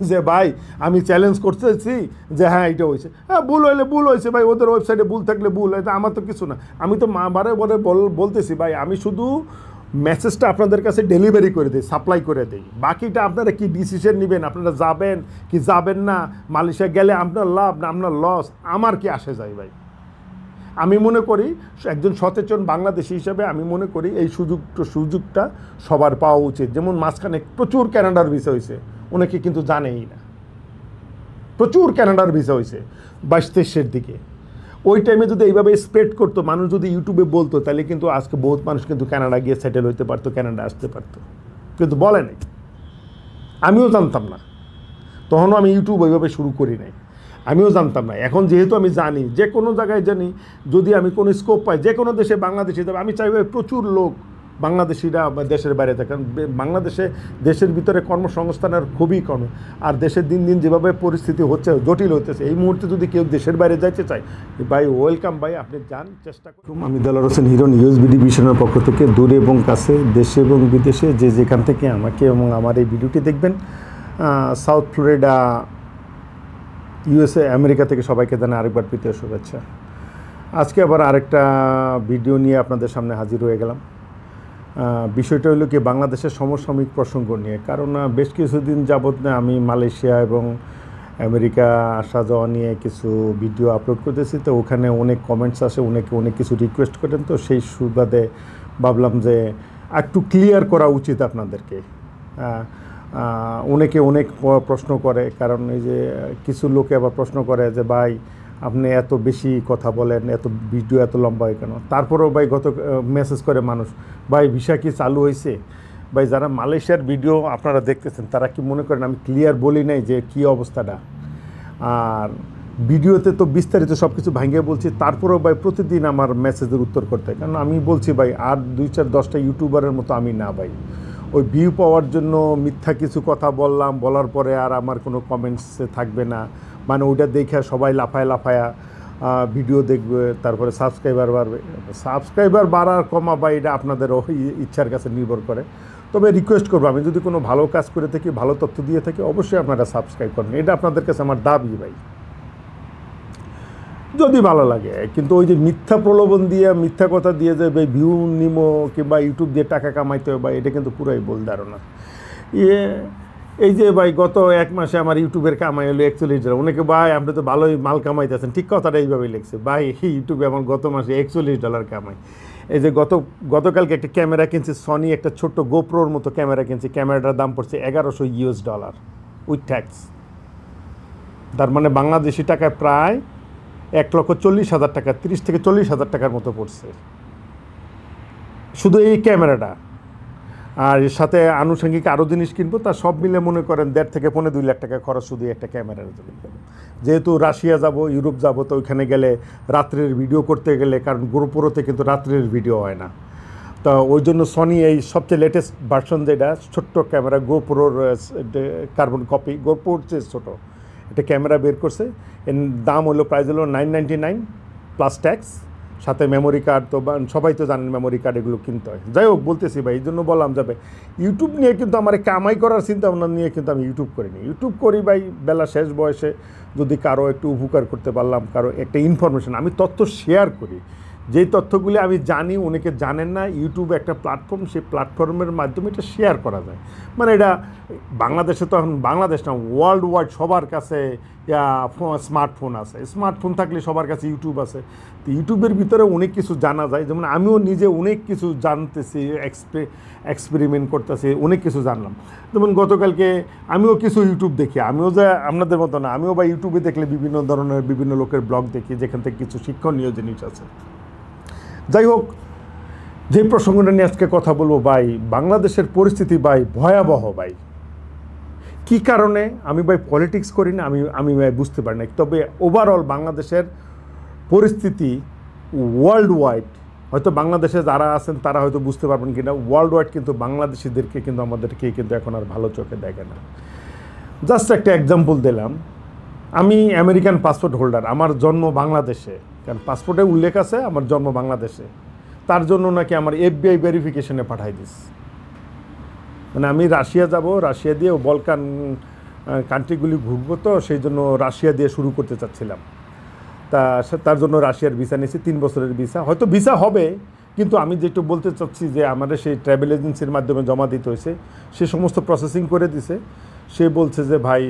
যে ভাই আমি চ্যালেঞ্জ করতেছি যে হ্যাঁ এটা হয়েছে, হ্যাঁ ভুল হইলে ভুল হয়েছে ভাই, ওদের ওয়েবসাইটে ভুল থাকলে ভুল হয়েছে, আমার তো কিছু না। আমি তো বারে বারে বলতেছি ভাই আমি শুধু মেসেজটা আপনাদের কাছে ডেলিভারি করে দিই, সাপ্লাই করে দিই, বাকিটা আপনারা কি ডিসিশন নেবেন, আপনারা যাবেন কি যাবেন না, মালয়েশিয়া গেলে আপনার লাভ না আপনার লস, আমার কি আসে যায় ভাই। আমি মনে করি একজন সচেতন বাংলাদেশি হিসেবে আমি মনে করি এই সুযোগটা সবার পাওয়া উচিত। যেমন মাঝখানে প্রচুর ক্যানাডার ভিসা হয়েছে, অনেকে কিন্তু জানেই না, প্রচুর ক্যানাডার ভিসা হয়েছে 22-23-এর দিকে। ওই টাইমে যদি এইভাবে স্প্রেড করতো, মানুষ যদি ইউটিউবে বলতো, তাহলে কিন্তু আজকে বহুত মানুষ কিন্তু কানাডা গিয়ে সেটেল হইতে পারতো, কানাডা আসতে পারতো, কিন্তু বলে নাই। আমিও জানতাম না, তখনও আমি ইউটিউব ওইভাবে শুরু করি নাই, আমিও জানতাম না। এখন যেহেতু আমি জানি, যে কোনো জায়গায় জানি, যদি আমি কোনো স্কোপ পাই যে কোনো দেশে বাংলাদেশি যাবে, আমি চাইব প্রচুর লোক বাংলাদেশিরা দেশের বাইরে থাকে। কারণ বাংলাদেশে দেশের ভিতরে কর্মসংস্থানের খুবই কম, আর দেশের দিন দিন যেভাবে পরিস্থিতি হচ্ছে, জটিল হতেছে, এই মুহূর্তে যদি কেউ দেশের বাইরে যাইতে চায়, ভাই ওয়েলকাম ভাই, আপনি যান, চেষ্টা করুন। আমি দেলোয়ার হোসেন হিরো, নিউজ বিডি ভিশনের পক্ষ থেকে দূরে এবং কাছে, দেশে এবং বিদেশে যে যেখান থেকে আমাকে এবং আমার এই ভিডিওটি দেখবেন, সাউথ ফ্লোরিডা, ইউএসএ, আমেরিকা থেকে সবাইকে জানাই আরেকবার প্রীতীয় শুভেচ্ছা। আজকে আবার আরেকটা ভিডিও নিয়ে আপনাদের সামনে হাজির হয়ে গেলাম। বিষয়টা হলো কি, বাংলাদেশের সমসাময়িক প্রসঙ্গ নিয়ে। কারণ বেশ কিছুদিন যাবৎ না আমি মালয়েশিয়া এবং আমেরিকা আসা যাওয়া নিয়ে কিছু ভিডিও আপলোড করতেছি, তো ওখানে অনেক কমেন্টস আসে, অনেক কিছু রিকোয়েস্ট করেন, তো সেই সুবাদে ভাবলাম যে একটু ক্লিয়ার করা উচিত আপনাদেরকে। অনেকে অনেক প্রশ্ন করে, কারণ এই যে কিছু লোকে আবার প্রশ্ন করে যে ভাই আপনি এত বেশি কথা বলেন, এত ভিডিও এত লম্বা হয় কেন। তারপরেও ভাই মেসেজ করে মানুষ, ভাই ভিসা কি চালু হয়েছে? ভাই যারা মালয়েশিয়ার ভিডিও আপনারা দেখতেছেন, তারা কি মনে করেন আমি ক্লিয়ার বলি নাই যে কী অবস্থাটা? আর ভিডিওতে তো বিস্তারিত সব কিছু ভাঙিয়ে বলছি, তারপরেও ভাই প্রতিদিন আমার মেসেজের উত্তর করতে হয়। কারণ আমি বলছি ভাই আর 2-4-10টা ইউটিউবারের মতো আমি না ভাই, ওই ভিউ পাওয়ার জন্য মিথ্যা কিছু কথা বলার পরে আর আমার কোনো কমেন্টসে থাকবে না, মানে ওইটা দেখে সবাই লাফায়া ভিডিও দেখবে, তারপরে সাবস্ক্রাইবার বাড়বে। সাবস্ক্রাইবার বাড়ার কমা বা এটা আপনাদের ইচ্ছার কাছে নির্ভর করে। তবে রিকোয়েস্ট করবো, আমি যদি কোনো ভালো কাজ করে থাকি, ভালো তথ্য দিয়ে থাকি, অবশ্যই আপনারা সাবস্ক্রাইব করেন, এটা আপনাদের কাছে আমার দাবি ভাই, যদি ভালো লাগে। কিন্তু ওই যে মিথ্যা প্রলোভন দিয়ে, মিথ্যা কথা দিয়ে যে ভাই ভিউ নিমো কিংবা ইউটিউব দিয়ে টাকা কামাইতে হবে ভাই, এটা কিন্তু পুরাই ভুল ধারণা। এই যে ভাই গত 1 মাসে আমার ইউটিউবের কামাই হলো $41। অনেকে ভাই আপনি তো ভালোই মাল কামাইতেছেন, ঠিক কথাটা এইভাবেই লিখছে ভাই, ইউটিউবে আমার গত মাসে $41 কামাই। এই যে গতকালকে একটা ক্যামেরা কিনছি, সনি একটা ছোট্ট গোপ্রোর মতো ক্যামেরা কিনছি, ক্যামেরাটার দাম পড়ছে $1100 উইথ ট্যাক্স। তার মানে বাংলাদেশি টাকায় প্রায় 1,40,000 টাকা, 30 থেকে 40,000 টাকার মতো পড়ছে শুধু এই ক্যামেরাটা। আর এর সাথে আনুষঙ্গিক আরও জিনিস কিনবো, তা সব মিলে মনে করেন 1.5 থেকে 2 লাখ টাকা খরচ শুধু একটা ক্যামেরার জন্য। যেহেতু রাশিয়া যাব, ইউরোপ যাব, তো ওইখানে গেলে রাত্রের ভিডিও করতে গেলে, কারণ গোপ্রোতে কিন্তু রাত্রের ভিডিও হয় না, তো ওই জন্য সনি এই সবচেয়ে লেটেস্ট ভার্সন যেটা ছোট্ট ক্যামেরা, গোপ্রোর কার্বন কপি, গোপ্রোর চেয়ে ছোটো একটা ক্যামেরা বের করছে। এর দাম হলো, প্রাইস হলো $999 প্লাস ট্যাক্স, সাথে মেমোরি কার্ড। তো সবাই তো জানেন মেমোরি কার্ড এগুলো কিনতে হয়। যাই হোক বলতেছি ভাই, এই জন্য বললাম যাবে ইউটিউব নিয়ে কিন্তু আমার কামাই করার চিন্তা ভাবনা নিয়ে কিন্তু আমি ইউটিউব করিনি। ইউটিউব করি ভাই বেলা শেষ বয়সে যদি কারো একটু উপকার করতে পারলাম, কারো একটা ইনফরমেশন, আমি তথ্য শেয়ার করি, যেই তথ্যগুলি আমি জানি অনেকে জানেন না। ইউটিউব একটা প্ল্যাটফর্ম, সেই প্ল্যাটফর্মের মাধ্যমে এটা শেয়ার করা যায়। মানে এটা বাংলাদেশে তো এখন, বাংলাদেশ না, ওয়ার্ল্ড ওয়াইড সবার কাছে স্মার্টফোন আছে। স্মার্টফোন থাকলে সবার কাছে ইউটিউব আছে। তো ইউটিউবের ভিতরে অনেক কিছু জানা যায়, যেমন আমিও নিজে অনেক কিছু জানতেছি, এক্সপেরিমেন্ট করতেছি, অনেক কিছু জানলাম। যেমন গতকালকে আমিও কিছু ইউটিউব দেখি, আমিও যে আপনাদের মতো না, আমিও বা ইউটিউবে দেখলে বিভিন্ন ধরনের বিভিন্ন লোকের ব্লগ দেখি, যেখান থেকে কিছু শিক্ষণীয় জিনিস আছে। যাই হোক, যে প্রসঙ্গটা নিয়ে আজকে কথা বলবো ভাই, বাংলাদেশের পরিস্থিতি ভাই ভয়াবহ ভাই। কি কারণে আমি ভাই পলিটিক্স করি না, আমি ভাই বুঝতে পারি না। তবে ওভারঅল বাংলাদেশের পরিস্থিতি ওয়ার্ল্ড ওয়াইড, হয়তো বাংলাদেশে যারা আছেন তারা হয়তো বুঝতে পারবেন কিনা, ওয়ার্ল্ড ওয়াইড কিন্তু বাংলাদেশিদেরকে কিন্তু আমাদেরকে কিন্তু এখন আর ভালো চোখে দেখে না। জাস্ট একটা এক্সাম্পল দিলাম, আমি আমেরিকান পাসপোর্ট হোল্ডার, আমার জন্ম বাংলাদেশে, কারণ পাসপোর্টে উল্লেখ আছে আমার জন্ম বাংলাদেশে, তার জন্য নাকি আমার FBI ভেরিফিকেশনে পাঠাই দিস। মানে আমি রাশিয়া যাব, রাশিয়া দিয়ে বলকান কান্ট্রিগুলি ঘুরবো, তো সেই জন্য রাশিয়া দিয়ে শুরু করতে চাচ্ছিলাম। তার জন্য রাশিয়ার ভিসা নিয়েছি, 3 বছরের ভিসা। হয়তো ভিসা হবে, কিন্তু আমি যেটা বলতে চাচ্ছি যে আমাদের সেই ট্রাভেল এজেন্সির মাধ্যমে জমা দিতে হয়েছে, সে সমস্ত প্রসেসিং করে দিছে। সে বলছে যে ভাই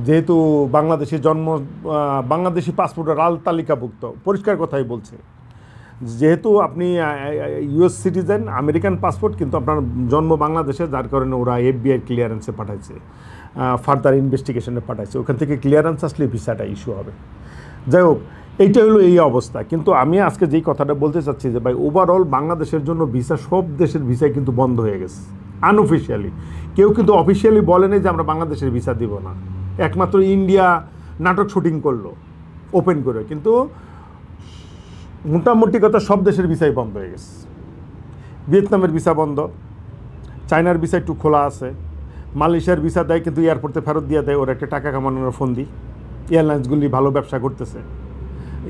যেহেতু বাংলাদেশি পাসপোর্টের লাল তালিকাভুক্ত, পরিষ্কার কথাই বলছে, যেহেতু আপনি ইউএস সিটিজেন, আমেরিকান পাসপোর্ট, কিন্তু আপনার জন্ম বাংলাদেশে, যার কারণে ওরা FBI ক্লিয়ারেন্সে পাঠাইছে, ফার্দার ইনভেস্টিগেশনে পাঠাইছে। ওখান থেকে ক্লিয়ারেন্স আসলে ভিসাটা ইস্যু হবে। যাই হোক, এইটা হলো এই অবস্থা। কিন্তু আমি আজকে যেই কথাটা বলতে চাচ্ছি যে ভাই, ওভারঅল বাংলাদেশের জন্য ভিসা, সব দেশের ভিসাই কিন্তু বন্ধ হয়ে গেছে আনঅফিসিয়ালি। কেউ কিন্তু অফিসিয়ালি বলেনি যে আমরা বাংলাদেশের ভিসা দিব না। একমাত্র ইন্ডিয়া নাটক শুটিং করলো ওপেন করে, কিন্তু মোটামুটি কথা সব দেশের ভিসাই বন্ধ হয়ে গেছে। ভিয়েতনামের ভিসা বন্ধ, চায়নার ভিসা একটু খোলা আছে, মালয়েশিয়ার ভিসা দেয় কিন্তু এয়ারপোর্টে ফেরত দিয়ে দেয়, ওরা একটা টাকা কামানোর ফন্দি। এয়ারলাইন্সগুলি ভালো ব্যবসা করতেছে।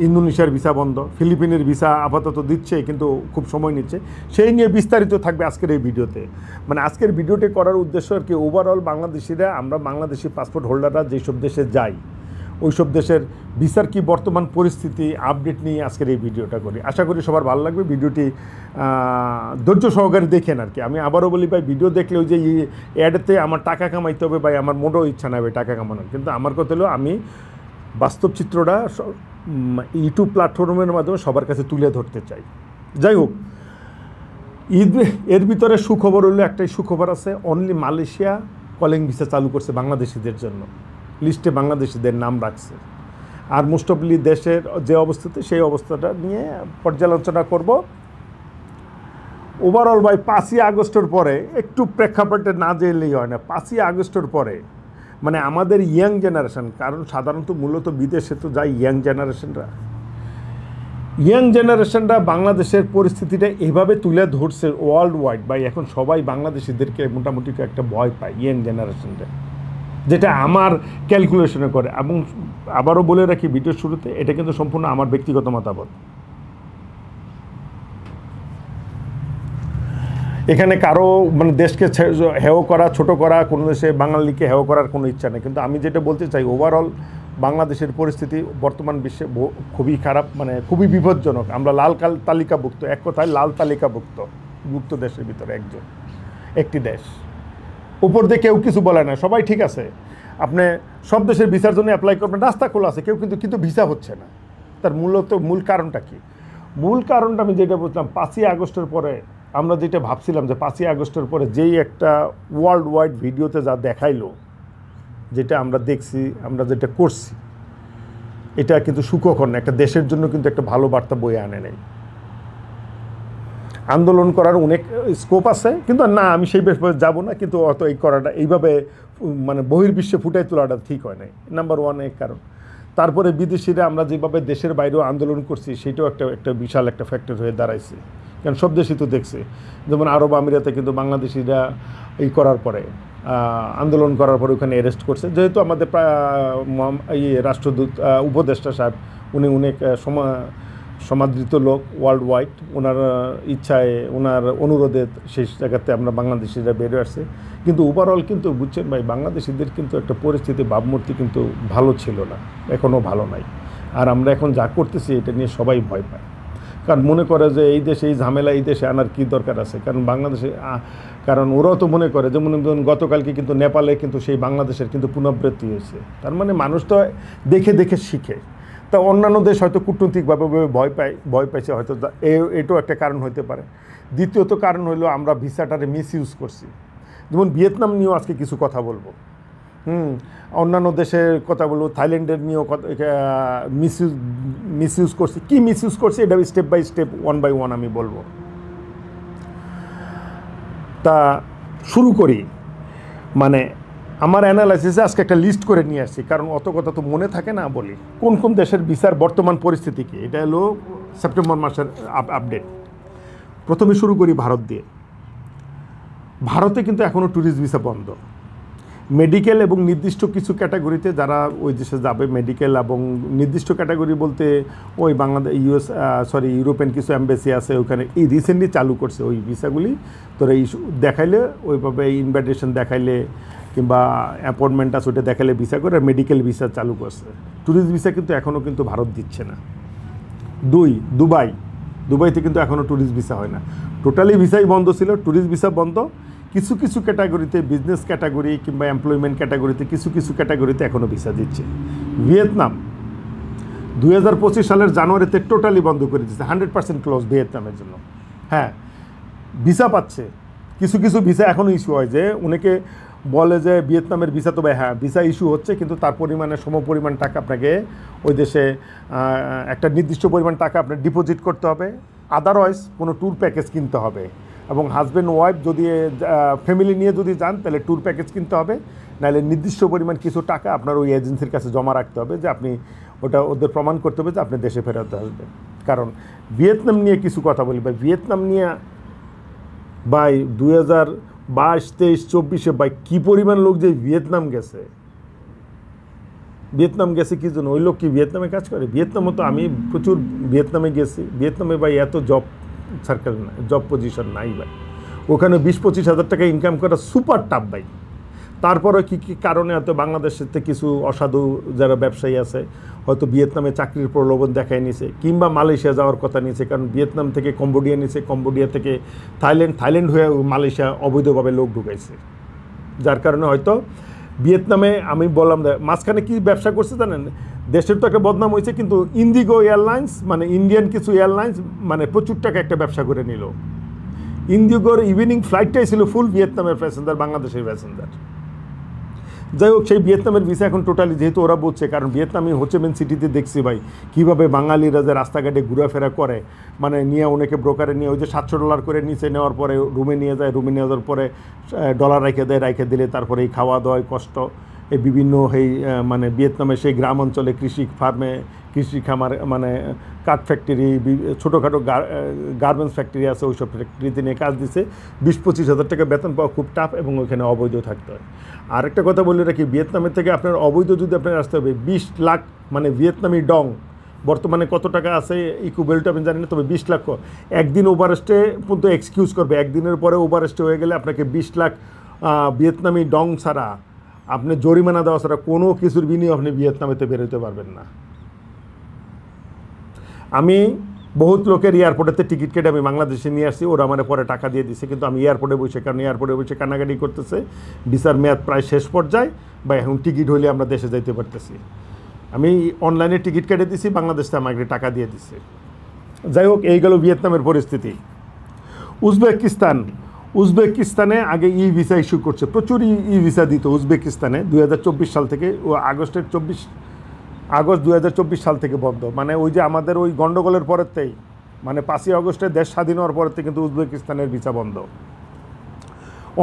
ইন্দোনেশিয়ার ভিসা বন্ধ, ফিলিপিনের ভিসা আপাতত দিচ্ছে কিন্তু খুব সময় নিচ্ছে। সেই নিয়ে বিস্তারিত থাকবে আজকের এই ভিডিওতে। মানে আজকের ভিডিওটি করার উদ্দেশ্য আর কি, ওভারঅল বাংলাদেশিরা, আমরা বাংলাদেশি পাসপোর্ট হোল্ডাররা যেসব দেশে যাই, ওইসব দেশের ভিসার কি বর্তমান পরিস্থিতি আপডেট নিয়ে আজকের এই ভিডিওটা করি। আশা করি সবার ভালো লাগবে। ভিডিওটি ধৈর্য সহকারে দেখেন আর কি। আমি আবারও বলি ভাই, ভিডিও দেখলে ওই যে অ্যাডেতে আমার টাকা কামাইতে হবে ভাই, আমার মোটেও ইচ্ছা না ভাই টাকা কামানোর। কিন্তু আমার কথা হলো, আমি বাস্তব চিত্রটা ইউটিউব প্ল্যাটফর্মের মাধ্যমে সবার কাছে তুলে ধরতে চাই। যাই হোক, এর ভিতরে সুখবর হলো, একটাই সুখবর আছে, অনলি মালয়েশিয়া কলিং ভিসা চালু করছে বাংলাদেশিদের জন্য, লিস্টে বাংলাদেশিদের নাম রাখছে। আর মোস্ট অফলি দেশের যে অবস্থাতে, সেই অবস্থাটা নিয়ে পর্যালোচনা করব। ওভারঅল ভাই, 5ই আগস্টের পরে একটু প্রেক্ষাপটে না যেলেই হয় না। 5ই আগস্টের পরে মানে আমাদের ইয়াং জেনারেশন, কারণ সাধারণত মূলত বিদেশে তো যায় ইয়াং জেনারেশনরা বাংলাদেশের পরিস্থিতিটা এভাবে তুলে ধরছে ওয়ার্ল্ড ওয়াইড ভাই। এখন সবাই বাংলাদেশিদেরকে মোটামুটি একটা ভয় পায় ইয়াং জেনারেশনটা, যেটা আমার ক্যালকুলেশনে করে। এবং আবারও বলে রাখি ভিডিওর শুরুতে, এটা কিন্তু সম্পূর্ণ আমার ব্যক্তিগত মতামত। এখানে কারো মানে দেশকে হেয় করা, ছোট করা, কোনো দেশে বাঙালিকে হেয় করার কোনো ইচ্ছা নেই। কিন্তু আমি যেটা বলতে চাই, ওভারঅল বাংলাদেশের পরিস্থিতি বর্তমান বিশ্বে খুবই খারাপ, মানে খুবই বিপজ্জনক। আমরা লাল তালিকাভুক্ত, এক কথায় লাল তালিকাভুক্ত দেশের ভিতরে একটি দেশ। উপর দিয়ে কেউ কিছু বলে না, সবাই ঠিক আছে। আপনি সব দেশের ভিসার জন্য অ্যাপ্লাই করবেন, রাস্তা খোলা আছে, কেউ কিন্তু ভিসা হচ্ছে না। তার মূল কারণটা কি? মূল কারণটা আমি যেটা বলছিলাম, 5ই আগস্টের পরে আমরা যেটা ভাবছিলাম যে 5ই আগস্টের পরে যেই একটা ওয়ার্ল্ড ওয়াইড ভিডিওতে যা দেখাইলো, যেটা আমরা দেখছি, আমরা যেটা করছি, এটা কিন্তু সুখকর না। একটা দেশের জন্য কিন্তু একটা ভালো বার্তা বয়ে আনে নেই। আন্দোলন করার অনেক স্কোপ আছে, কিন্তু না, আমি সেই ব্যাপারে যাবো না। কিন্তু অত এই করাটা, এইভাবে মানে বহির্বিশ্বে ফুটাই তোলাটা ঠিক হয় নাই, নাম্বার 1 এক কারণ। তারপরে বিদেশিরা, আমরা যেভাবে দেশের বাইরেও আন্দোলন করছি, সেটাও একটা বিশাল একটা ফ্যাক্টর হয়ে দাঁড়াইছে। কারণ সব দেশই তো দেখছে, যেমন আরব আমিরাতে কিন্তু বাংলাদেশিরা এই করার পরে, আন্দোলন করার পরে ওখানে অ্যারেস্ট করছে। যেহেতু আমাদের রাষ্ট্রদূত, উপদেষ্টা সাহেব, উনি অনেক সমাদৃত লোক ওয়ার্ল্ড ওয়াইড, ওনার ইচ্ছায়, ওনার অনুরোধে সেই জায়গাতে আমরা বাংলাদেশিরা বেরিয়ে আসছে। কিন্তু ওভারঅল কিন্তু বুঝছেন ভাই, বাংলাদেশিদের কিন্তু একটা পরিস্থিতি, ভাবমূর্তি কিন্তু ভালো ছিল না, এখনও ভালো নাই। আর আমরা এখন যা করতেছি, এটা নিয়ে সবাই ভয় পায়। কারণ মনে করে যে এই দেশে এই ঝামেলা, এই দেশে আনার কী দরকার আছে। কারণ বাংলাদেশে, কারণ ওরাও তো মনে করে, যেমন গতকালকে কিন্তু নেপালে কিন্তু সেই বাংলাদেশের কিন্তু পুনরাবৃত্তি হয়েছে। তার মানে মানুষ তো দেখে দেখে শিখে। তা অন্যান্য দেশ হয়তো কূটনৈতিকভাবে ভয় পাইছে, হয়তো এটাও একটা কারণ হতে পারে। দ্বিতীয়ত কারণ হলো, আমরা ভিসাটারে মিসইউজ করছি। যেমন ভিয়েতনাম নিয়েও আজকে কিছু কথা বলবো, অন্যান্য দেশের কথা বলবো, থাইল্যান্ডের নিয়েও মিসইউজ করছি। কি মিসইউজ করছি, এটা স্টেপ বাই স্টেপ, 1 বাই 1 আমি বলবো। তা শুরু করি। মানে আমার অ্যানালাইসিসে আজকে একটা লিস্ট করে নিয়ে আসছি, কারণ অত কথা তো মনে থাকে না। বলি কোন কোন দেশের ভিসার বর্তমান পরিস্থিতি কি। এটা হলো সেপ্টেম্বর মাসের আপডেট। প্রথমে শুরু করি ভারত দিয়ে। ভারতে কিন্তু এখনও ট্যুরিস্ট ভিসা বন্ধ। মেডিকেল এবং নির্দিষ্ট কিছু ক্যাটাগরিতে যারা ওই দেশে যাবে, মেডিকেল এবং নির্দিষ্ট ক্যাটাগরি বলতে ওই বাংলাদেশ, ইউরোপিয়ান কিছু এম্বাসি আছে ওখানে, এই রিসেন্টলি চালু করছে ওই ভিসাগুলি। তোরা দেখাইলে, ওইভাবে ইনভাইটেশন দেখাইলে কিংবা অ্যাপয়েন্টমেন্ট আছে ওটা দেখালে ভিসা করে, মেডিকেল ভিসা চালু করছে। ট্যুরিস্ট ভিসা কিন্তু এখনও কিন্তু ভারত দিচ্ছে না। দুবাইতে কিন্তু এখনও ট্যুরিস্ট ভিসা হয় না, টোটালি ভিসাই বন্ধ ছিল, ট্যুরিস্ট ভিসা বন্ধ। কিছু কিছু ক্যাটাগরিতে, বিজনেস ক্যাটাগরি কিংবা এমপ্লয়মেন্ট ক্যাটাগরিতে কিছু কিছু ক্যাটাগরিতে এখনও ভিসা দিচ্ছে। ভিয়েতনাম 2025 সালের জানুয়ারিতে টোটালি বন্ধ করে দিচ্ছে, 100% ক্লোজ ভিয়েতনামের জন্য। হ্যাঁ, ভিসা পাচ্ছে, কিছু কিছু ভিসা এখনও ইস্যু হয়, যে অনেকে বলে যে ভিয়েতনামের ভিসা, তবে হ্যাঁ ভিসা ইস্যু হচ্ছে, কিন্তু তার পরিমাণে সমপরিমাণ টাকা আপনাকে ওই দেশে একটা নির্দিষ্ট পরিমাণ টাকা আপনার ডিপোজিট করতে হবে, আদারওয়াইজ কোনো ট্যুর প্যাকেজ কিনতে হবে। এবং হাজব্যান্ড ওয়াইফ যদি ফ্যামিলি নিয়ে যদি যান তাহলে ট্যুর প্যাকেজ কিনতে হবে, নাহলে নির্দিষ্ট পরিমাণ কিছু টাকা আপনার ওই এজেন্সির কাছে জমা রাখতে হবে, যে আপনি ওটা ওদের প্রমাণ করতে হবে যে আপনি দেশে ফেরত আসবেন। কারণ ভিয়েতনাম নিয়ে কিছু কথা বলি ভাই, ভিয়েতনাম নিয়ে ভাই 2022, 23, 24 ভাই কী পরিমাণ লোক যে ভিয়েতনাম গেছে কী জন্য? ওই লোক কি ভিয়েতনামে কাজ করে? ভিয়েতনামও তো আমি প্রচুর ভিয়েতনামে গেছি, ভিয়েতনামে ভাই এত জব সার্কেল না, জব পজিশন নাই ভাই, ওখানে 20-25 হাজার টাকা ইনকাম করা সুপার টাফ ভাই। তারপরে কী কী কারণে হয়তো বাংলাদেশের থেকে কিছু অসাধু যারা ব্যবসায়ী আছে হয়তো ভিয়েতনামে চাকরির প্রলোভন দেখায় নিছে, কিংবা মালয়েশিয়া যাওয়ার কথা নিয়েছে, কারণ ভিয়েতনাম থেকে কম্বোডিয়া নিছে, কম্বোডিয়া থেকে থাইল্যান্ড হয়ে মালয়েশিয়া অবৈধভাবে লোক ঢুকাইছে, যার কারণে হয়তো ভিয়েতনামে আমি বললাম মাঝখানে কি ব্যবসা করছে জানেন, দেশের তো একটা বদনাম হয়েছে, কিন্তু ইন্ডিগো এয়ারলাইন্স মানে ইন্ডিয়ান কিছু এয়ারলাইন্স মানে প্রচুর টাকা একটা ব্যবসা করে নিল। ইন্ডিগোর ইভিনিং ফ্লাইটটাই ছিল ফুল ভিয়েতনামের প্যাসেঞ্জার, বাংলাদেশের প্যাসেঞ্জার। যাই হোক, সেই ভিয়েতনামের ভিসা এখন টোটালি, যেহেতু ওরা বুঝছে, কারণ ভিয়েতনামে হোচিমিন সিটিতে দেখছি ভাই কীভাবে বাঙালিরা যে রাস্তাঘাটে ঘোরাফেরা করে, মানে নিয়ে অনেকে ব্রোকারে নিয়ে ওই যে $700 করে নিচে নেওয়ার পরে রুমে নিয়ে যায়, রুমে নিয়ে যাওয়ার পরে ডলার রেখে দিলে তারপরে এই খাওয়া দাওয়ায় কষ্ট, এই বিভিন্ন এই মানে ভিয়েতনামে সেই গ্রাম অঞ্চলে কৃষি ফার্মে, কৃষি খামার মানে কাঠ ফ্যাক্টরি, ছোটোখাটো গার্মেন্টস ফ্যাক্টরি আছে, ওই সব ফ্যাক্টরিতে নিয়ে কাজ দিচ্ছে। 20-25 হাজার টাকা বেতন পাওয়া খুব টাফ, এবং ওইখানে অবৈধ থাকতে হয়। আরেকটা কথা বলে রাখি, ভিয়েতনামের থেকে আপনার অবৈধ যদি আপনার আসতে হবে 20 লাখ, মানে ভিয়েতনামি ডং বর্তমানে কত টাকা আছে ইকুইভ্যালেন্ট আমি জানি না, তবে 20 লাখ একদিন ওভারস্টে পর্যন্ত এক্সকিউজ করবে, একদিনের পরে ওভারস্টে হয়ে গেলে আপনাকে 20 লাখ ভিয়েতনামি ডং ছাড়া, আপনি জরিমানা দেওয়া ছাড়া কোনো কিছুর বিনিয়োগ আপনি ভিয়েতনামেতে বেরোতে পারবেন না। আমি বহুত লোকের এয়ারপোর্টেতে টিকিট কেটে আমি বাংলাদেশে নিয়ে আসছি, ওরা আমার পরে টাকা দিয়ে দিচ্ছে, কিন্তু আমি এয়ারপোর্টে বসে, কারণ এয়ারপোর্টে বসে কান্নাকাটি করতেছে, ভিসার মেয়াদ প্রায় শেষ পর্যায়ে, বা এখন টিকিট হইলে আমরা দেশে যাইতে পারতেছি। আমি অনলাইনে টিকিট কেটে দিছি, বাংলাদেশে আমাকে টাকা দিয়ে দিচ্ছে। যাই হোক, এই গেল ভিয়েতনামের পরিস্থিতি। উজবেকিস্তানে আগে ই ভিসা ইস্যু করছে, প্রচুর ই ভিসা দিত উজবেকিস্তানে 2024 সাল থেকে, ও আগস্ট 2024 সাল থেকে বন্ধ। মানে ওই যে আমাদের ওই গণ্ডগোলের পরেতেই, মানে 5ই আগস্টে দেশ স্বাধীন হওয়ার পরেতে কিন্তু উজবেকিস্তানের ভিসা বন্ধ।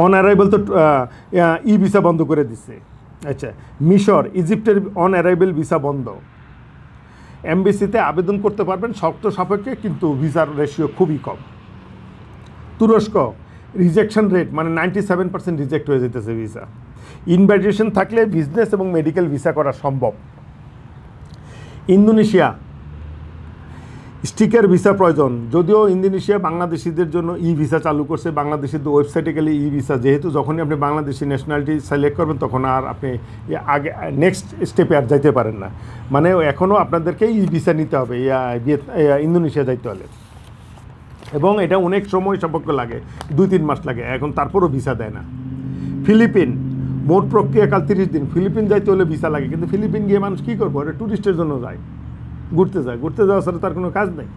অন অ্যারাইভেল তো ই ভিসা বন্ধ করে দিচ্ছে। আচ্ছা, মিশর, ইজিপ্টের অন অ্যারাইভেল ভিসা বন্ধ। এমবিসিতে আবেদন করতে পারবেন শর্ত সাপেক্ষে, কিন্তু ভিসার রেশিও খুবই কম। তুরস্ক, রিজেকশন রেট মানে 97% রিজেক্ট হয়ে যেতেছে ভিসা। ইনভাইটেশন থাকলে বিজনেস এবং মেডিকেল ভিসা করা সম্ভব। ইন্দোনেশিয়া, স্টিকার ভিসা প্রয়োজন, যদিও ইন্দোনেশিয়া বাংলাদেশিদের জন্য ই ভিসা চালু করছে, বাংলাদেশিদের ওয়েবসাইটে গেলে ই ভিসা, যেহেতু যখনই আপনি বাংলাদেশি ন্যাশনালিটি সিলেক্ট করবেন তখন আর আপনি আগে নেক্সট স্টেপে আর যাইতে পারেন না, মানে এখনও আপনাদেরকে ই ভিসা নিতে হবে ইন্দোনেশিয়া যাইতে হলে, এবং এটা অনেক সময় সাপেক্ষ লাগে, 2-3 মাস লাগে, এখন তারপরও ভিসা দেয় না। ফিলিপিন, মোট প্রক্রিয়াকাল 30 দিন। ফিলিপিন যাইতে হলে ভিসা লাগে, কিন্তু ফিলিপিন গিয়ে মানুষ কী করবো, এটা ট্যুরিস্টের জন্য যায়, ঘুরতে যাওয়া ছাড়া তার কোনো কাজ নেই।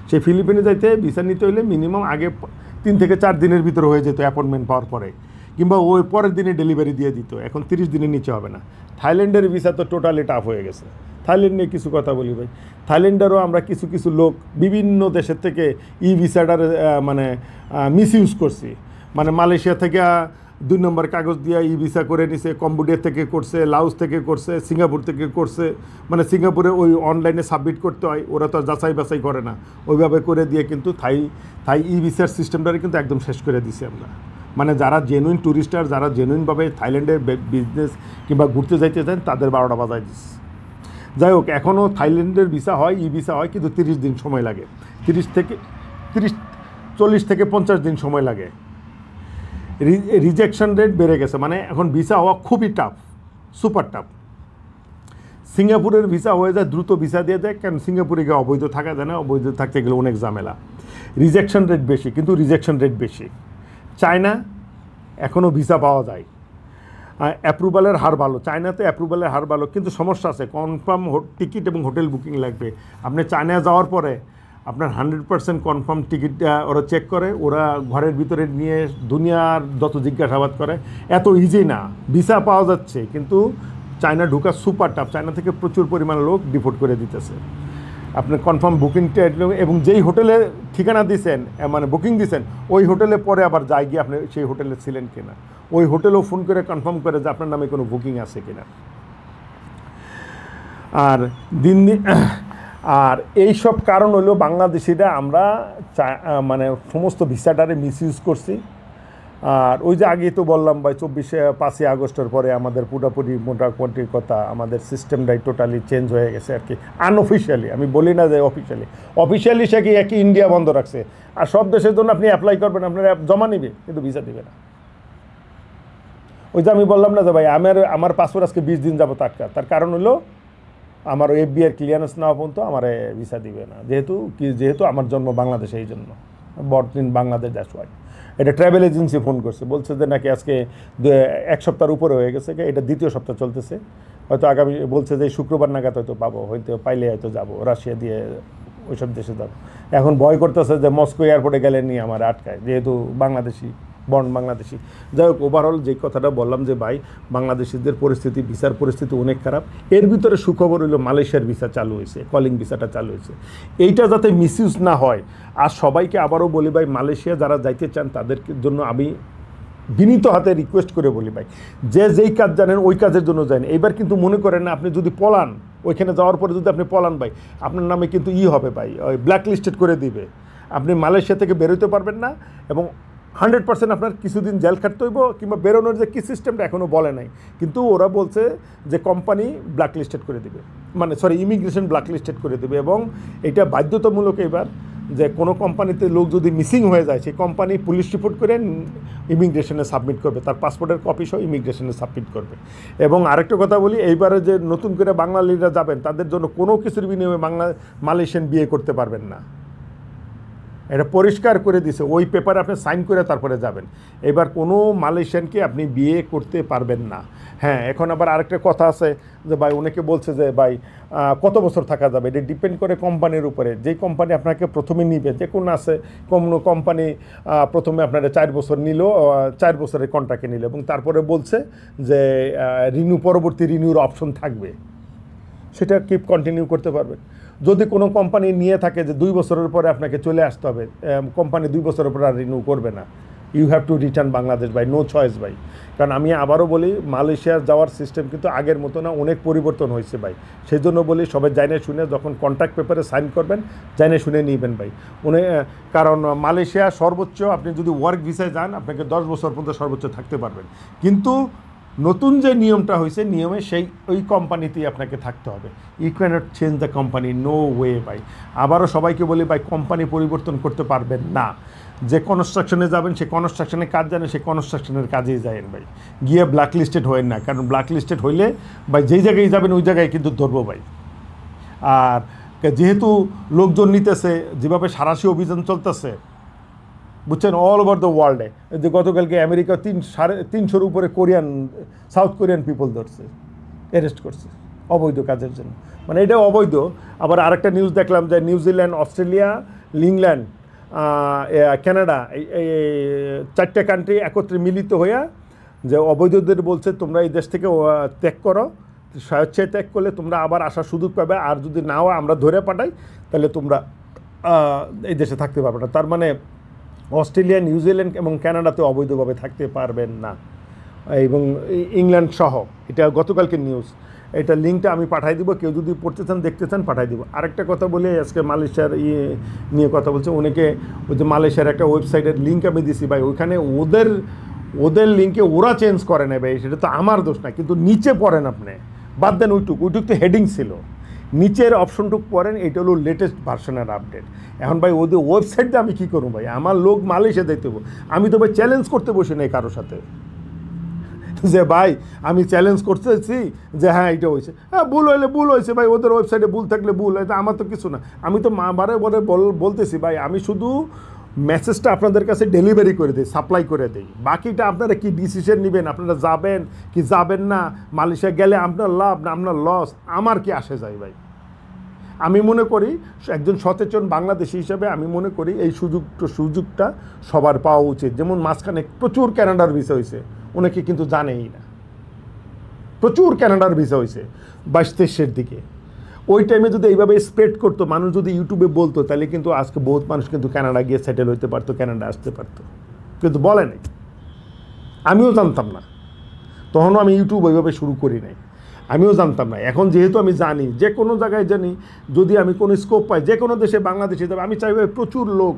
সেই ফিলিপিনে যাইতে ভিসা নিতে হলে মিনিমাম আগে 3 থেকে 4 দিনের ভিতরে হয়ে যেত অ্যাপয়েন্টমেন্ট পাওয়ার পরে, কিংবা ওই পরের দিনে ডেলিভারি দিয়ে দিত, এখন 30 দিনের নিচে হবে না। থাইল্যান্ডের ভিসা তো টোটালি টাফ হয়ে গেছে। থাইল্যান্ড নিয়ে কিছু কথা বলি ভাই, থাইল্যান্ডেরও আমরা কিছু লোক বিভিন্ন দেশের থেকে ই ভিসাটার মানে মিসইউজ করছি, মানে মালয়েশিয়া থেকে 2 নম্বর কাগজ দিয়ে ই ভিসা করে নিছে, কম্বোডিয়া থেকে করছে, লাওস থেকে করছে, সিঙ্গাপুর থেকে করছে, মানে সিঙ্গাপুরে ওই অনলাইনে সাবমিট করতে হয়, ওরা তো যাচাই বাছাই করে না, ওইভাবে করে দিয়ে কিন্তু থাই ই ভিসার সিস্টেমটারে কিন্তু একদম শেষ করে দিছি আমরা। মানে যারা জেনুইন ট্যুরিস্টার, যারা জেনুইনভাবে থাইল্যান্ডে বিজনেস কিংবা ঘুরতে যাইতে চান, তাদের 12টা বাজায় দিচ্ছে। যাই হোক, এখনও থাইল্যান্ডের ভিসা হয়, ই ভিসা হয়, কিন্তু 30 দিন সময় লাগে, 40 থেকে 50 দিন সময় লাগে। রিজেকশন রেট বেড়ে গেছে, মানে এখন ভিসা হওয়া খুবই টাফ, সুপার টাফ। সিঙ্গাপুরের ভিসা হয়ে যায়, দ্রুত ভিসা দিয়ে দেয়, কারণ সিঙ্গাপুরে গিয়ে অবৈধ থাকা যায় না, অবৈধ থাকতে গেলে অনেক ঝামেলা। রিজেকশন রেট বেশি, কিন্তু রিজেকশন রেট বেশি। চায়না এখনও ভিসা পাওয়া যায়, অ্যাপ্রুভালের হার ভালো, চায়নাতে অ্যাপ্রুভালের হার ভালো, কিন্তু সমস্যা আছে, কনফার্ম টিকিট এবং হোটেল বুকিং লাগবে। আপনি চায়না যাওয়ার পরে আপনার 100% কনফার্ম টিকিট ওরা চেক করে, ওরা ঘরের ভিতরে নিয়ে দুনিয়ার যত জিজ্ঞাসাবাদ করে, এত ইজি না। ভিসা পাওয়া যাচ্ছে, কিন্তু চায়না ঢোকা সুপার টাফ, চায়না থেকে প্রচুর পরিমাণ লোক ডিপোর্ট করে দিতেছে। আপনি কনফার্ম বুকিংটা, এবং যেই হোটেলে ঠিকানা দিয়েছেন, মানে বুকিং দিয়েছেন, ওই হোটেলে পরে আবার যাই গিয়ে আপনি সেই হোটেলে ছিলেন কিনা, ওই হোটেলেও ফোন করে কনফার্ম করে যে আপনার নামে কোনো বুকিং আছে কিনা। আর দিন দিন আর এইসব কারণ হলো বাংলাদেশিরা আমরা মানে সমস্ত ভিসাটারে মিসইউজ করছি। আর ওই যে আগেই তো বললাম ভাই, 5ই আগস্টের পরে আমাদের পুরোপুরি মোটামুটি কথা আমাদের সিস্টেমটাই টোটালি চেঞ্জ হয়ে গেছে আর কি, আনঅফিসিয়ালি। আমি বলি না যে অফিসিয়ালি সে কি একই ইন্ডিয়া বন্ধ রাখছে, আর সব দেশের জন্য আপনি অ্যাপ্লাই করবেন, আপনার জমা নিবে কিন্তু ভিসা দিবে না। ওই যে আমি বললাম না যে ভাই আমার পাসপোর্ট আজকে 20 দিন যাবো আটকা, তার কারণ হলো আমার FBI ক্লিয়ারেন্স নেওয়া পর্যন্ত আমার ভিসা দিবে না, যেহেতু আমার জন্ম বাংলাদেশে, এই জন্য বর্তমান বাংলাদেশ দ্যাটস ওয়াই। এটা ট্রাভেল এজেন্সি ফোন করছে, বলছে যে নাকি আজকে 1 সপ্তাহের উপরে হয়ে গেছে, এটা 2য় সপ্তাহ চলতেছে, হয়তো আগামী বলছে যে শুক্রবার নাগাদ হয়তো পাবো, হয়তো পাইলে হয়তো যাবো রাশিয়া দিয়ে ওইসব দেশে যাবো। এখন ভয় করতেছে যে মস্কো এয়ারপোর্টে গেলে নিয়ে আমার আটকায়, যেহেতু বাংলাদেশি। যাই হোক, ওভারঅল যে কথাটা বললাম যে ভাই বাংলাদেশিদের পরিস্থিতি, ভিসার পরিস্থিতি অনেক খারাপ। এর ভিতরে সুখবর হলো মালয়েশিয়ার ভিসা চালু হয়েছে, কলিং ভিসাটা চালু হয়েছে। এইটা যাতে মিসইউজ না হয়, আর সবাইকে আবারও বলি ভাই, মালয়েশিয়া যারা যাইতে চান তাদের জন্য আমি বিনীত হাতে রিকোয়েস্ট করে বলি ভাই, যেই কাজ জানেন ওই কাজের জন্য যান। এইবার কিন্তু মনে করেন না আপনি যদি পলান, ওইখানে যাওয়ার পরে যদি আপনি পলান ভাই, আপনার নামে কিন্তু হবে ভাই, ওই ব্ল্যাক লিস্টেড করে দিবে, আপনি মালয়েশিয়া থেকে বেরোতে পারবেন না, এবং 100% আপনার কিছুদিন জেল খাটতে হইব, কিংবা বেরোনোর যে কী সিস্টেমটা এখনও বলে নাই, কিন্তু ওরা বলছে যে কোম্পানি ব্ল্যাক লিস্টেড করে দিবে, মানে ইমিগ্রেশন ব্ল্যাক লিস্টেড করে দেবে। এবং এটা বাধ্যতামূলক এবার, যে কোনো কোম্পানিতে লোক যদি মিসিং হয়ে যায়, সেই কোম্পানি পুলিশ রিপোর্ট করে ইমিগ্রেশনে সাবমিট করবে, তার পাসপোর্টের কপি সহ ইমিগ্রেশনে সাবমিট করবে। এবং আরেকটা কথা বলি, এইবারে যে নতুন করে বাঙালিরা যাবেন, তাদের জন্য কোনো কিছুর বিনিময়ে মালয়েশিয়ান বিয়ে করতে পারবেন না, এটা পরিষ্কার করে দিছে। ওই পেপারে আপনি সাইন করে তারপরে যাবেন। এবার কোনো মালয়েশিয়ানকে আপনি বিয়ে করতে পারবেন না। হ্যাঁ, এখন আবার আরেকটা কথা আছে যে ভাই, অনেকে বলছে যে ভাই কত বছর থাকা যাবে, এটা ডিপেন্ড করে কোম্পানির উপরে। যেই কোম্পানি আপনাকে প্রথমে নিবে, যে কোনো আছে কোনো কোম্পানি প্রথমে আপনারা 4 বছর নিল, 4 বছরের কন্ট্রাক্টে নিল, এবং তারপরে বলছে যে পরবর্তী রিনিউর অপশন থাকবে, সেটা কিপ কন্টিনিউ করতে পারবেন। যদি কোনো কোম্পানি নিয়ে থাকে যে 2 বছরের পরে আপনাকে চলে আসতে হবে, কোম্পানি 2 বছরের পর আর রিনিউ করবে না, you have to return Bangladesh ভাই, নো চয়েস ভাই। কারণ আমি আবারও বলি, মালয়েশিয়ার যাওয়ার সিস্টেম কিন্তু আগের মতো না, অনেক পরিবর্তন হয়েছে ভাই। সেই জন্য বলি, সবাই জানে শুনে যখন কন্ট্রাক্ট পেপারে সাইন করবেন, জানে শুনে নিবেন ভাই। কারণ মালয়েশিয়া সর্বোচ্চ আপনি যদি ওয়ার্ক ভিসায় যান, আপনাকে 10 বছর পর্যন্ত সর্বোচ্চ থাকতে পারবেন, কিন্তু নতুন যে নিয়মটা হয়েছে, নিয়মে ওই কোম্পানিতেই আপনাকে থাকতে হবে। You can't change the company, no way ভাই। আবারও সবাইকে বলি ভাই, কোম্পানি পরিবর্তন করতে পারবেন না। যে কনস্ট্রাকশনে যাবেন, সে কনস্ট্রাকশনের কাজ জানে, সে কনস্ট্রাকশনের কাজেই যাবেন ভাই, গিয়ে ব্ল্যাক লিস্টেড হয়েন না। কারণ ব্ল্যাক লিস্টেড হইলে ভাই, যেই জায়গায় যাবেন ওই জায়গায় কিন্তু ধরবো ভাই। আর যেহেতু লোকজন নিতেছে, যেভাবে সাঁড়াশি অভিযান চলতেছে, বুঝছেন, অল ওভার দ্য ওয়ার্ল্ডে, যে গতকালকে আমেরিকা 350-র উপরে সাউথ কোরিয়ান পিপল ধরছে, অ্যারেস্ট করছে অবৈধ কাজের জন্য। মানে এটা অবৈধ। আবার আরেকটা নিউজ দেখলাম যে নিউজিল্যান্ড, অস্ট্রেলিয়া, ইংল্যান্ড, কানাডা, এই 4টে কান্ট্রি একত্রে মিলিত হইয়া যে অবৈধদের বলছে, তোমরা এই দেশ থেকে ত্যাগ করো, স্বেচ্ছায় ত্যাগ করলে তোমরা আবার আসার সুযোগ পাবে, আর যদি নাও আমরা ধরে পাঠাই, তাহলে তোমরা এই দেশে থাকতে পারবে না। তার মানে অস্ট্রেলিয়া, নিউজিল্যান্ড এবং কানাডাতে অবৈধভাবে থাকতে পারবেন না, এবং ইংল্যান্ড সহ। এটা গতকালকে নিউজ, এটা লিঙ্কটা আমি পাঠাই দিব, কেউ যদি পড়তে চান, দেখতে চান, পাঠাই দিব। আরেকটা কথা বলি, আজকে মালয়েশিয়ার নিয়ে কথা বলছে অনেকে, ওই যে মালয়েশিয়ার একটা ওয়েবসাইটের লিঙ্ক আমি দিছি ভাই, ওইখানে ওদের লিঙ্কে ওরা চেঞ্জ করে নেবে, সেটা তো আমার দোষ না, কিন্তু নিচে পড়েন আপনি, বাদ দেন ওইটুক তো হেডিং ছিল, নিচের অপশনটুকু পড়েন, এটা হলো লেটেস্ট ভার্সনের আপডেট। এখন ভাই ওদের ওয়েবসাইট দিয়ে আমি কী করবো ভাই, আমার লোক মালয়েশিয়া দেখতে হবো, আমি তো ভাই চ্যালেঞ্জ করতে বসি নাই কারোর সাথে যে ভাই আমি চ্যালেঞ্জ করতেছি যে হ্যাঁ এটা হয়েছে, হ্যাঁ ভুল হইলে ভুল হয়েছে ভাই, ওদের ওয়েবসাইটে ভুল থাকলে ভুল হয়, আমার তো কিছু না। আমি তো বারে বারে বলতেছি ভাই আমি শুধু মেসেজটা আপনাদের কাছে ডেলিভারি করে দিই, সাপ্লাই করে দিই, বাকিটা আপনারা কি ডিসিশন নেবেন, আপনারা যাবেন কি যাবেন না, মালয়েশিয়া গেলে আপনার লাভ না আপনার লস, আমার কি আসে যায় ভাই। আমি মনে করি একজন সচেতন বাংলাদেশি হিসেবে আমি মনে করি এই সুযোগটা সবার পাওয়া উচিত। যেমন মাঝখানে প্রচুর ক্যানাডার ভিসা হয়েছে, অনেকে কিন্তু জানেই না, প্রচুর ক্যানাডার ভিসা হয়েছে 22-23-এর দিকে। ওই টাইমে যদি এইভাবে স্প্রেড করতো, মানুষ যদি ইউটিউবে বলতো, তাহলে কিন্তু আজকে বহুত মানুষ কিন্তু কানাডা গিয়ে সেটেল হইতে পারতো, কানাডা আসতে পারতো, কিন্তু বলে নাই, আমিও জানতাম না, তখনও আমি ইউটিউব ওইভাবে শুরু করি নাই, আমিও জানতাম না। এখন যেহেতু আমি জানি, যে কোনো জায়গায় জানি, যদি আমি কোনো স্কোপ পাই যে কোনো দেশে বাংলাদেশে যাবে, আমি চাইব প্রচুর লোক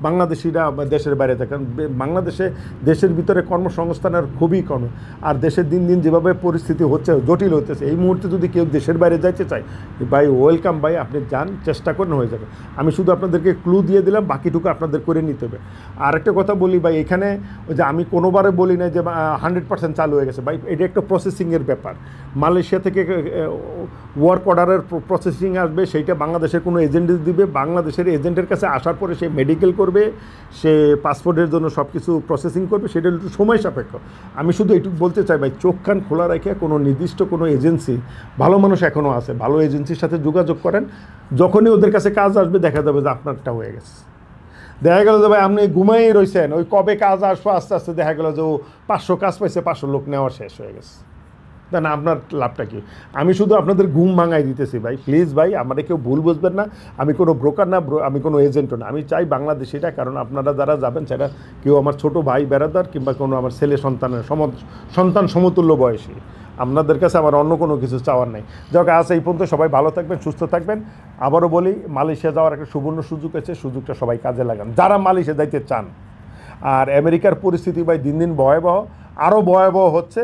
বাংলাদেশিরা দেশের বাইরে থাকে। কারণ বাংলাদেশে দেশের ভিতরে কর্মসংস্থানের খুবই কম, আর দেশের দিন দিন যেভাবে পরিস্থিতি হচ্ছে, জটিল হতেছে, এই মুহূর্তে যদি কেউ দেশের বাইরে যাইতে চায় ভাই ওয়েলকাম ভাই, আপনি যান, চেষ্টা করেন, হয়ে যাবে। আমি শুধু আপনাদেরকে ক্লু দিয়ে দিলাম, বাকিটুকু আপনাদের করে নিতে হবে। আর একটা কথা বলি ভাই, এখানে ওই যে আমি কোনোবারে বলি না যে 100% চালু হয়ে গেছে ভাই, এটা একটা প্রসেসিংয়ের ব্যাপার। মালয়েশিয়া থেকে ওয়ার্ক অর্ডারের প্রসেসিং আসবে, সেইটা বাংলাদেশের কোনো এজেন্ট দিবে, বাংলাদেশের এজেন্টের কাছে আসার পরে সে মেডিকেল করবে, সে পাসপোর্টের জন্য সব কিছু প্রসেসিং করবে, সেটা একটু সময় সাপেক্ষ। আমি শুধু এইটুকু বলতে চাই ভাই, চোখ কান খোলা রেখে কোনো নির্দিষ্ট কোনো এজেন্সি, ভালো মানুষ এখনও আছে, ভালো এজেন্সির সাথে যোগাযোগ করেন, যখনই ওদের কাছে কাজ আসবে দেখা যাবে যে আপনারটা হয়ে গেছে। দেখা গেল যে ভাই আপনি ঘুমাই রয়েছেন, ওই কবে কাজ আসবো, আস্তে আস্তে দেখা গেল যে ও 500 কাজ পাইছে, 500 লোক নেওয়া শেষ হয়ে গেছে, তাই না? আপনার লাভটা কি? আমি শুধু আপনাদের ঘুম ভাঙাই দিতেছি ভাই, প্লিজ ভাই আমাদের কেউ ভুল বুঝবেন না, আমি কোনো ব্রোকার না, আমি কোনো এজেন্টও না, আমি চাই বাংলাদেশিটা। কারণ আপনারা যারা যাবেন সেটা কেউ আমার ছোট ভাই বেড়াদার কিংবা কোনো আমার ছেলে সন্তানের সন্তান সমতুল্য বয়সী, আপনাদের কাছে আমার অন্য কোনো কিছু চাওয়ার নেই। যাক আজ এই পর্যন্ত, সবাই ভালো থাকবেন, সুস্থ থাকবেন। আবারও বলি, মালয়েশিয়া যাওয়ার একটা সুবর্ণ সুযোগ আছে, সুযোগটা সবাই কাজে লাগান যারা মালয়েশিয়া যাইতে চান। আর আমেরিকার পরিস্থিতি ভাই দিন দিন ভয়াবহ, আরও ভয়াবহ হচ্ছে।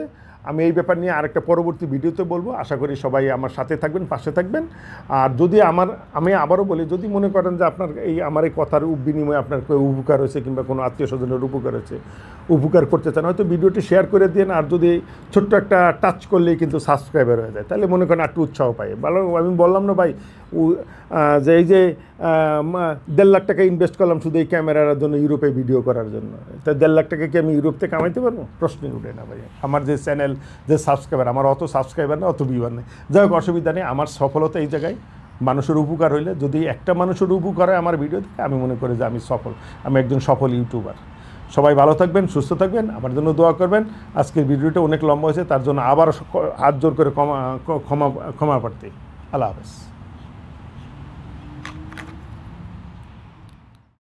আমি এই ব্যাপার নিয়ে আরেকটা পরবর্তী ভিডিওতে বলবো, আশা করি সবাই আমার সাথে থাকবেন, পাশে থাকবেন। আর যদি আমি আবারও বলি, যদি মনে করেন যে আপনার আমার এই কথার বিনিময়ে আপনার কেউ উপকার হয়েছে কিংবা কোনো আত্মীয় স্বজনের উপকার হয়েছে, উপকার করতে চান, হয়তো ভিডিওটি শেয়ার করে দিন। আর যদি ছোট্ট একটা টাচ করলেই কিন্তু সাবস্ক্রাইবার হয়ে যায়, তাহলে মনে করেন একটু উৎসাহ পাই। ভালো, আমি বললাম না ভাই যে এই যে 1.5 লাখ টাকা ইনভেস্ট করলাম শুধু এই ক্যামেরার জন্য, ইউরোপে ভিডিও করার জন্য, তা 1.5 লাখ টাকা কি আমি ইউরোপ থেকে কামাইতে পারবো? প্রশ্নই উঠে না ভাই। আমার যে চ্যানেল, যে সাবস্ক্রাইবার, আমার অত সাবস্ক্রাইবার না, অত ভিউয়ার নেই, যাই হোক অসুবিধা নেই। আমার সফলতা এই জায়গায়, মানুষের উপকার হইলে, যদি একটা মানুষের উপকার হয় আমার ভিডিও থেকে, আমি মনে করি যে আমি সফল, আমি একজন সফল ইউটিউবার। সবাই ভালো থাকবেন, সুস্থ থাকবেন, আমার জন্য দোয়া করবেন। আজকের ভিডিওটা অনেক লম্বা হয়েছে, তার জন্য আবার হাত জোর করে ক্ষমা প্রার্থী। আল্লাহ হাফেজ।